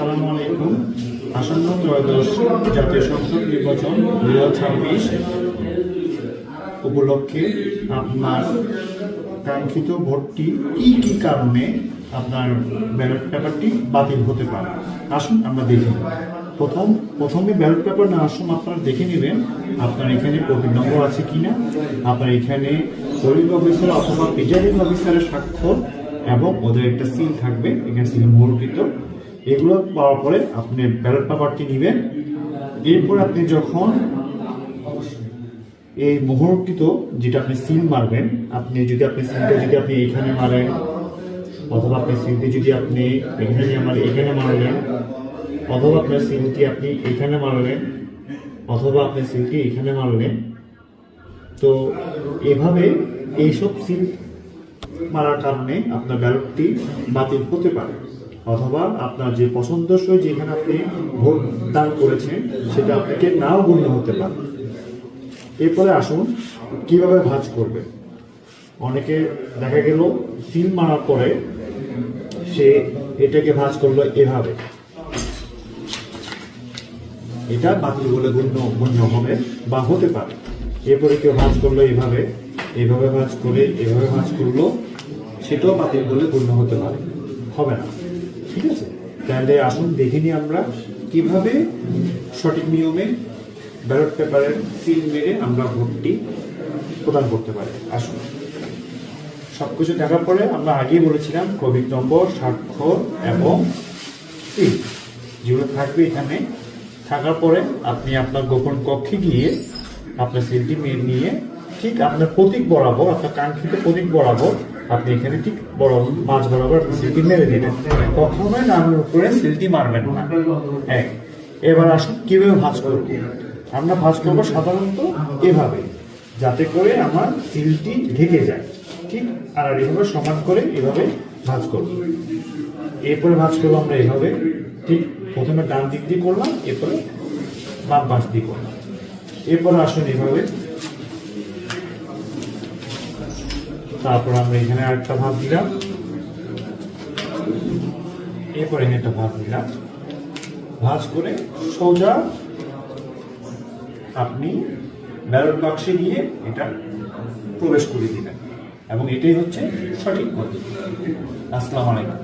আসসালামু আলাইকুম। আসন্ন ত্রয়োদশ জাতীয় সংসদ নির্বাচন 2026 উপলক্ষে আপনার কাঙ্ক্ষিত ভোটটি কি কি কারণে আপনার ব্যালট পেপারটি বাতিল হতে পারে, আসুন আমরা দেখি। প্রথমে ব্যালট পেপার নেওয়ার সময় আপনারা দেখে নেবেন আপনার এখানে কোভিড নম্বর আছে কিনা, আপনার এখানে পোলিং অফিসার অথবা প্রিজাইডিং অফিসারের স্বাক্ষর এবং ওদের একটা সিল থাকবে, এখানে সিল মুদ্রিত। এগুলো পাওয়ার পরে আপনি ব্যালট পেপারটি নেবেন। এরপর আপনি যখন এই মুহূর্তিত যেটা আপনি সিল মারবেন, সিলটা যদি আপনি এখানে মারেন অথবা আপনার সিলটি যদি আপনি এখানে মারলেন অথবা আপনার সিলটি আপনি এখানে মারলেন অথবা আপনার সিলটি এখানে মারলেন, তো এভাবে এইসব সিল মারার কারণে আপনার ব্যালটটি বাতিল হতে পারে, অথবা আপনার যে পছন্দসই যেখানে আপনি ভোট দান করেছেন সেটা আপনাকে নাও গণ্য হতে পারে। এরপরে আসুন কিভাবে ভাঁজ করবে। অনেকে দেখা গেল সিল মারার পরে সে এটাকে ভাঁজ করলো এভাবে, এটা বাতিল বলে গণ্য হবে বা হতে পারে। এরপরে কেউ ভাঁজ করলো এভাবে ভাঁজ করে এভাবে ভাঁজ করলো, সেটাও বাতিল বলে গণ্য হতে পারে, হবে না। ঠিক আছে, তাহলে আসুন দেখে নিই আমরা কিভাবে সঠিক নিয়মে ব্যালট পেপারের সিল মেরে আমরা ভোটটি প্রদান করতে পারি। আসুন, সবকিছু দেখার পরে আমরা আগেই বলেছিলাম কোভিড নম্বর, স্বাক্ষর এবং সিল যেগুলো থাকবে এখানে থাকার পরে আপনি আপনার গোপন কক্ষে গিয়ে আপনার সিলটি নিয়ে ঠিক আপনার প্রতীক বরাবর, আপনার কাঙ্ক্ষিত প্রতীক বরাবর আপনি এখানে ঠিক মাঝ বরাবর সিলটি মেরে দিবেন। কখনোই নামের উপরে সিলটি মারবেন না। এবার আসুন কিভাবে ভাঁজ করব। আমরা ভাঁজ করবো সাধারণত এভাবে, যাতে করে আমার সিলটি ঢেকে যায়। ঠিক আর এভাবে সমান করে এভাবে ভাঁজ করব। এরপরে ভাঁজ করবো আমরা এভাবে, ঠিক প্রথমে ডান দিক দিয়ে করলাম, এরপরে বাম পাশ দিয়ে করলাম। এরপরে আসুন এভাবে, তারপর আমরা এখানে আরেকটা ভাঁজ দিলাম, এরপর এখানে একটা ভাঁজ দিলাম। ভাঁজ করে সোজা আপনি ব্যালট বাক্সে গিয়ে এটা প্রবেশ করে দিবেন এবং এটাই হচ্ছে সঠিক পদ্ধতি। আসসালামু আলাইকুম।